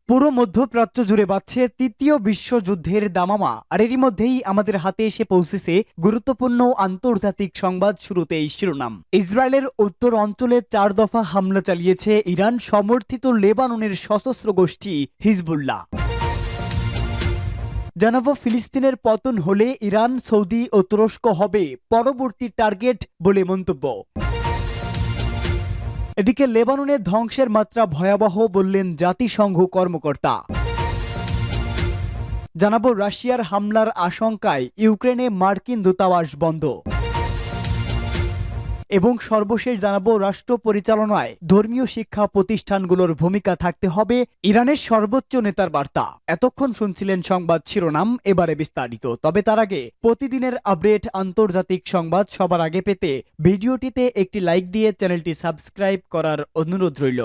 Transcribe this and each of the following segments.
পুরো মধ্যপ্রাচ্য জুড়ে বাজছে তৃতীয় বিশ্বযুদ্ধের দামামা। আর এরই মধ্যেই আমাদের হাতে এসে পৌঁছেছে গুরুত্বপূর্ণ আন্তর্জাতিক সংবাদ। শুরুতেই শিরোনাম। ইসরায়েলের উত্তর অঞ্চলে 4 দফা হামলা চালিয়েছে ইরান সমর্থিত লেবাননের সশস্ত্র গোষ্ঠী হিজবুল্লাহ। জানাবো, ফিলিস্তিনের পতন হলে ইরান, সৌদি ও তুরস্ক হবে পরবর্তী টার্গেট বলে মন্তব্য। এদিকে লেবাননে ধ্বংসের মাত্রা ভয়াবহ বললেন জাতিসংঘ কর্মকর্তা। জানাবো, রাশিয়ার হামলার আশঙ্কায় ইউক্রেনে মার্কিন দূতাবাস বন্ধ। এবং সর্বশেষ জানাবো, রাষ্ট্র পরিচালনায় ধর্মীয় শিক্ষা প্রতিষ্ঠানগুলোর ভূমিকা থাকতে হবে ইরানের সর্বোচ্চ নেতার বার্তা। এতক্ষণ শুনছিলেন সংবাদ শিরোনাম, এবারে বিস্তারিত। তবে তার আগে প্রতিদিনের আপডেট আন্তর্জাতিক সংবাদ সবার আগে পেতে ভিডিওটিতে একটি লাইক দিয়ে চ্যানেলটি সাবস্ক্রাইব করার অনুরোধ রইল।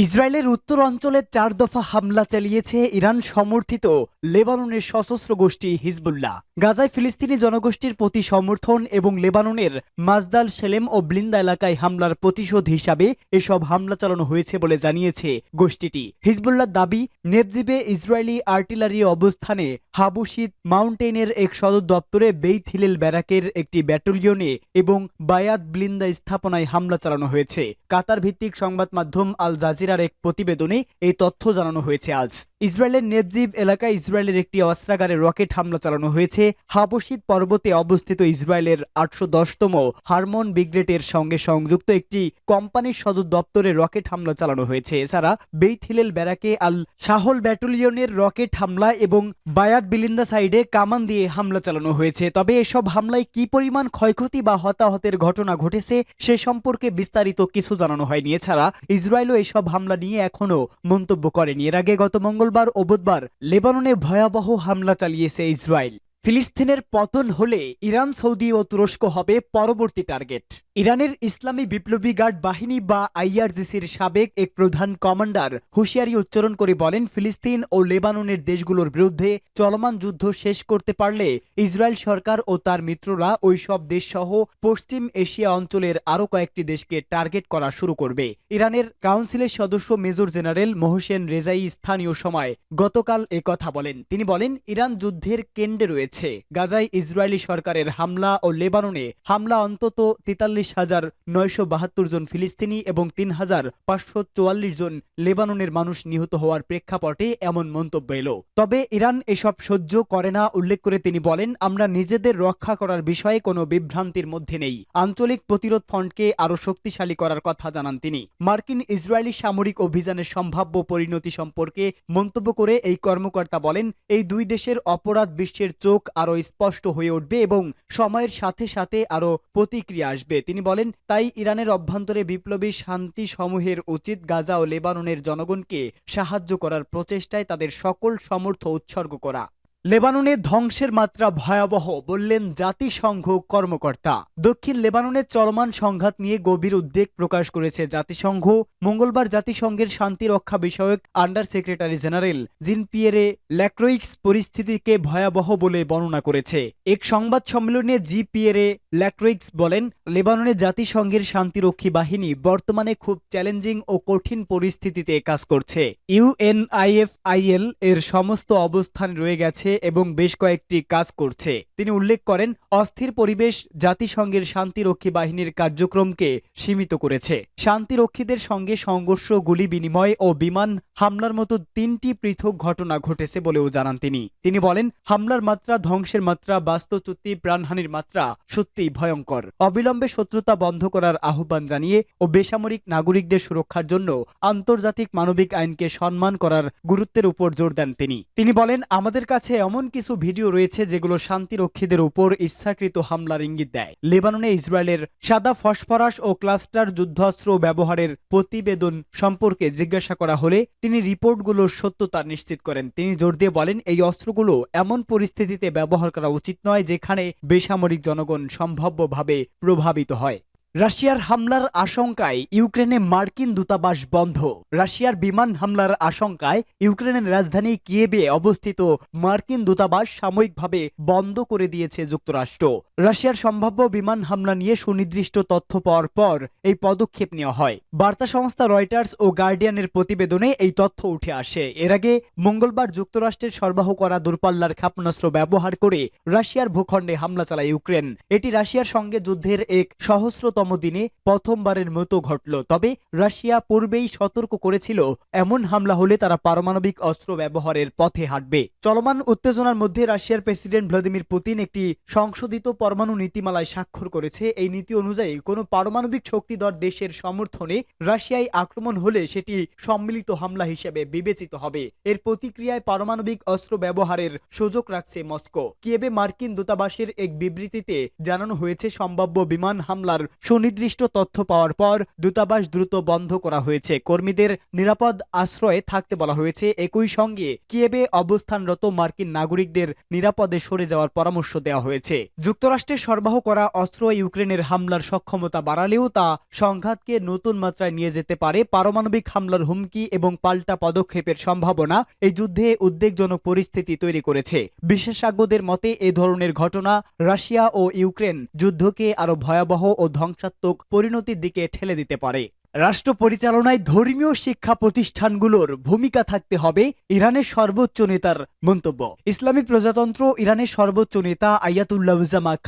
ইসরায়েলের উত্তর অঞ্চলে 4 দফা হামলা চালিয়েছে ইরান সমর্থিত লেবাননের সশস্ত্র গোষ্ঠী হিজবুল্লাহ। গাজায় ফিলিস্তিনি জনগোষ্ঠীর প্রতি সমর্থন এবং লেবাননের মাজদাল সেলেম ও ব্লিন্দা এলাকায় হামলার প্রতিশোধ হিসাবে এসব হামলা চালানো হয়েছে বলে জানিয়েছে গোষ্ঠীটি। হিজবুল্লাহ দাবি, নেভজিবে ইসরায়েলি আর্টিলারি অবস্থানে হাবুশিত মাউন্টেনের এক সদর দপ্তরে বেইত হিলেল ব্যারাকের একটি ব্যাটালিয়নে এবং বায়াত ব্লিন্দা স্থাপনায় হামলা চালানো হয়েছে। কাতার ভিত্তিক সংবাদ মাধ্যম আল জাজিরার এক প্রতিবেদনে এই তথ্য জানানো হয়েছে আজ। ইসরায়েলের নেভজিব এলাকায় ইসরায়েলের একটি অস্ত্রাগারে রকেট হামলা চালানো হয়েছে। হাবশিত পর্বতে অবস্থিত ইসরায়েলের 810তম হারমন ব্রিগেডের সঙ্গে সংযুক্ত একটি কোম্পানির সদর দপ্তরে রকেট হামলা চালানো হয়েছে। এছাড়া বেইত হিলেল ব্যারাকে আল শাহল ব্যাটালিয়নের রকেট হামলা এবং বায়াত বিলিন্দা সাইডে কামান দিয়ে হামলা চালানো হয়েছে। তবে এসব হামলায় কি পরিমাণ ক্ষয়ক্ষতি বা হতাহতের ঘটনা ঘটেছে সে সম্পর্কে বিস্তারিত কিছু জানানো হয়নি। এছাড়া ইসরায়েলও এসব হামলা নিয়ে এখনো মন্তব্য করেনি। এর আগে গত মঙ্গলবার ও বুধবার লেবাননে ভয়াবহ হামলা চালিয়েছে ইসরায়েল। ফিলিস্তিনের পতন হলে ইরান, সৌদি ও তুরস্ক হবে পরবর্তী টার্গেট। ইরানের ইসলামী বিপ্লবী গার্ড বাহিনী বা আইআরজিসির সাবেক এক প্রধান কমান্ডার হুঁশিয়ারি উচ্চারণ করে বলেন, ফিলিস্তিন ও লেবাননের দেশগুলোর বিরুদ্ধে চলমান যুদ্ধ শেষ করতে পারলে ইসরায়েল সরকার ও তার মিত্ররা ওই সব দেশ সহ পশ্চিম এশিয়া অঞ্চলের আরও কয়েকটি দেশকে টার্গেট করা শুরু করবে। ইরানের কাউন্সিলের সদস্য মেজর জেনারেল মোহসেন রেজাই স্থানীয় সময় গতকাল কথা বলেন। তিনি বলেন, ইরান যুদ্ধের কেন্দ্রে রয়েছে। গাজায় ইসরায়েলি সরকারের হামলা ও লেবাননে হামলা অন্তত 43,972 জন ফিলিস্তিনি এবং 3,544 জন লেবাননের মানুষ নিহত হওয়ার প্রেক্ষাপটে এমন মন্তব্য এলো। তবে ইরান এসব সহ্য করে না উল্লেখ করে তিনি বলেন, আমরা নিজেদের রক্ষা করার বিষয়ে কোনো বিভ্রান্তির মধ্যে নেই। আঞ্চলিক প্রতিরোধ ফ্রন্টকে আরও শক্তিশালী করার কথা জানান তিনি। মার্কিন ইসরায়েলি সামরিক অভিযানের সম্ভাব্য পরিণতি সম্পর্কে মন্তব্য করে এই কর্মকর্তা বলেন, এই দুই দেশের অপরাধ বিশ্বের চোখ আরও স্পষ্ট হয়ে উঠবে এবং সময়ের সাথে সাথে আরও প্রতিক্রিয়া আসবে। তিনি বলেন, তাই ইরানের অভ্যন্তরে বিপ্লবী শান্তি সমূহের উচিত গাজা ও লেবাননের জনগণকে সাহায্য করার প্রচেষ্টায় তাদের সকল সামর্থ্য উৎসর্গ করা। লেবাননে ধ্বংসের মাত্রা ভয়াবহ বললেন জাতিসংঘ কর্মকর্তা। দক্ষিণ লেবাননে চলমান সংঘাত নিয়ে গভীর উদ্বেগ প্রকাশ করেছে জাতিসংঘ। মঙ্গলবার জাতিসংঘের শান্তি রক্ষা বিষয়ক আন্ডার সেক্রেটারি জেনারেল জিন পিয়েরে ল্যাক্রোইক্স পরিস্থিতিকে ভয়াবহ বলে বর্ণনা করেছে। এক সংবাদ সম্মেলনে জি পিয়েরে ল্যাক্রোইক্স বলেন, লেবাননে জাতিসংঘের শান্তিরক্ষী বাহিনী বর্তমানে খুব চ্যালেঞ্জিং ও কঠিন পরিস্থিতিতে কাজ করছে। ইউএনআইএফআইএল এর সমস্ত অবস্থান রয়ে গেছে এবং বেশ কয়েকটি কাজ করছে। তিনি উল্লেখ করেন, অস্থির পরিবেশ জাতিসংঘের শান্তিরক্ষী বাহিনীর কার্যক্রমকে সীমিত করেছে। শান্তিরক্ষীদের সঙ্গে সংঘর্ষ, গুলি বিনিময় ও বিমান হামলার মতো 3টি পৃথক ঘটনা ঘটেছে বলেও জানান তিনি। তিনি বলেন, হামলার মাত্রা, ধ্বংসের মাত্রা, বাস্তুচ্যুতি, প্রাণহানির মাত্রা সত্যিই ভয়ঙ্কর। অবিলম্বে শত্রুতা বন্ধ করার আহ্বান জানিয়ে ও বেসামরিক নাগরিকদের সুরক্ষার জন্য আন্তর্জাতিক মানবিক আইনকে সম্মান করার গুরুত্বের উপর জোর দেন তিনি। তিনি বলেন, আমাদের কাছে এমন কিছু ভিডিও রয়েছে যেগুলো শান্তিরক্ষীদের উপর ইচ্ছাকৃত হামলার ইঙ্গিত দেয়। লেবাননে ইসরায়েলের সাদা ফসফরাস ও ক্লাস্টার যুদ্ধাস্ত্র ব্যবহারের প্রতিবেদন সম্পর্কে জিজ্ঞাসা করা হলে তিনি রিপোর্টগুলোর সত্যতা নিশ্চিত করেন। তিনি জোর দিয়ে বলেন, এই অস্ত্রগুলো এমন পরিস্থিতিতে ব্যবহার করা উচিত নয় যেখানে বেসামরিক জনগণ সম্ভাব্যভাবে প্রভাবিত হয়। রাশিয়ার হামলার আশঙ্কায় ইউক্রেনে মার্কিন দূতাবাস বন্ধ। রাশিয়ার বিমান হামলার আশঙ্কায় ইউক্রেনের রাজধানী কিয়েভে অবস্থিত মার্কিন দূতাবাস সাময়িকভাবে বন্ধ করে দিয়েছে যুক্তরাষ্ট্র। রাশিয়ার সম্ভাব্য বিমান হামলা নিয়ে সুনির্দিষ্ট তথ্য পাওয়ার পর এই পদক্ষেপ নেওয়া হয়। বার্তা সংস্থা রয়টার্স ও গার্ডিয়ানের প্রতিবেদনে এই তথ্য উঠে আসে। এর আগে মঙ্গলবার যুক্তরাষ্ট্রের সরবরাহ করা দূরপাল্লার ক্ষেপণাস্ত্র ব্যবহার করে রাশিয়ার ভূখণ্ডে হামলা চালায় ইউক্রেন। এটি রাশিয়ার সঙ্গে যুদ্ধের এক সহস্রতম দিনে প্রথমবারের মতো ঘটল। তবে রাশিয়া পূর্বেই সতর্ক করেছিল এমন হামলা হলে তারা পারমাণবিক অস্ত্র ব্যবহারের পথে হাঁটবে। চলমান উত্তেজনার মধ্যে রাশিয়ার প্রেসিডেন্ট ভ্লাদিমির পুতিন একটি সংশোধিত পরমাণু নীতিমালায় স্বাক্ষর করেছে। এই নীতি অনুযায়ী কোনো পারমাণবিক শক্তিধর দেশের সমর্থনে রাশিয়ায় আক্রমণ হলে সেটি সম্মিলিত হামলা হিসেবে বিবেচিত হবে। এর প্রতিক্রিয়ায় পারমাণবিক অস্ত্র ব্যবহারের সুযোগ রাখছে মস্কো। কিয়েভে মার্কিন দূতাবাসের এক বিবৃতিতে জানানো হয়েছে, সম্ভাব্য বিমান হামলার সুনির্দিষ্ট তথ্য পাওয়ার পর দূতাবাস দ্রুত বন্ধ করা হয়েছে। কর্মীদের নিরাপদ আশ্রয়ে থাকতে বলা হয়েছে। একই সঙ্গে কিয়েভে অবস্থানরত মার্কিন নাগরিকদের নিরাপদে সরে যাওয়ার পরামর্শ দেওয়া হয়েছে। যুক্তরাষ্ট্রের সরবরাহ করা অস্ত্র ইউক্রেনের হামলার সক্ষমতা বাড়ালেও তা সংঘাতকে নতুন মাত্রায় নিয়ে যেতে পারে। পারমাণবিক হামলার হুমকি এবং পাল্টা পদক্ষেপের সম্ভাবনা এই যুদ্ধে উদ্বেগজনক পরিস্থিতি তৈরি করেছে। বিশেষজ্ঞদের মতে এ ধরনের ঘটনা রাশিয়া ও ইউক্রেন যুদ্ধকে আরো ভয়াবহ ও ধ্বংসাত্মক পরিণতির দিকে ঠেলে দিতে পারে। রাষ্ট্র পরিচালনায় ধর্মীয় শিক্ষা প্রতিষ্ঠানগুলোর ভূমিকা থাকতে হবে, ইরানের সর্বোচ্চ নেতার মন্তব্য। ইসলামী প্রজাতন্ত্র ইরানের সর্বোচ্চ নেতা আয়াতুল্লাহ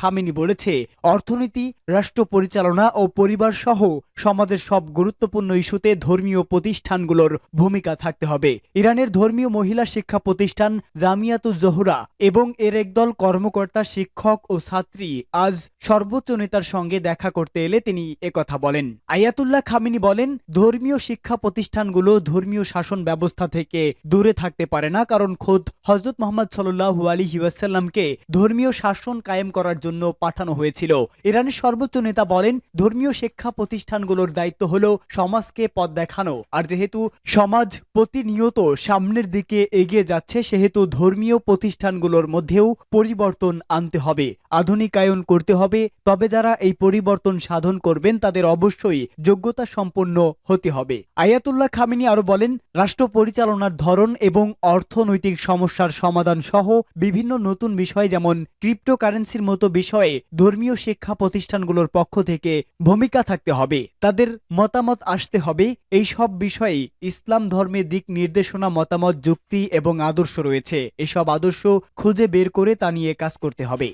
খামেনি বলেছে, অর্থনীতি, রাষ্ট্র পরিচালনা ও পরিবার সহ সমাজের সব গুরুত্বপূর্ণ ইস্যুতে ধর্মীয় প্রতিষ্ঠানগুলোর ভূমিকা থাকতে হবে। ইরানের ধর্মীয় মহিলা শিক্ষা প্রতিষ্ঠান জামিয়াতুজ জোহরা এবং এর একদল কর্মকর্তা, শিক্ষক ও ছাত্রী আজ সর্বোচ্চ নেতার সঙ্গে দেখা করতে এলে তিনি একথা বলেন। আয়াতুল্লাহ খামেনি বলেন, ধর্মীয় শিক্ষা প্রতিষ্ঠানগুলো ধর্মীয় শাসন ব্যবস্থা থেকে দূরে থাকতে পারে না, কারণ খোদ হযরত মুহাম্মদ সাল্লাল্লাহু আলাইহি ওয়াসাল্লামকে ধর্মীয় শাসন কায়েম করার জন্য পাঠানো হয়েছিল। ইরানের সর্বোচ্চ নেতা বলেন, ধর্মীয় শিক্ষা প্রতিষ্ঠানগুলোর দায়িত্ব হলো সমাজকে পথ দেখানো। আর যেহেতু সমাজ প্রতিনিয়ত সামনের দিকে এগিয়ে যাচ্ছে, সেহেতু ধর্মীয় প্রতিষ্ঠানগুলোর মধ্যেও পরিবর্তন আনতে হবে, আধুনিকায়ন করতে হবে। তবে যারা এই পরিবর্তন সাধন করবেন তাদের অবশ্যই যোগ্যতা সম্পন্ন হতে হবে। আয়াতুল্লাহ খামেনি আরো বলেন, রাষ্ট্র পরিচালনার ধরন এবং অর্থনৈতিক সমস্যার সমাধান সহ বিভিন্ন নতুন বিষয় যেমন ক্রিপ্টোকারেন্সির মতো বিষয়ে ধর্মীয় শিক্ষা প্রতিষ্ঠানগুলোর পক্ষ থেকে ভূমিকা থাকতে হবে। তাদের মতামত আসতে হবে। এই সব বিষয়ে ইসলাম ধর্মের দিক নির্দেশনা, মতামত, যুক্তি এবং আদর্শ রয়েছে। এসব আদর্শ খুঁজে বের করে তা নিয়ে কাজ করতে হবে।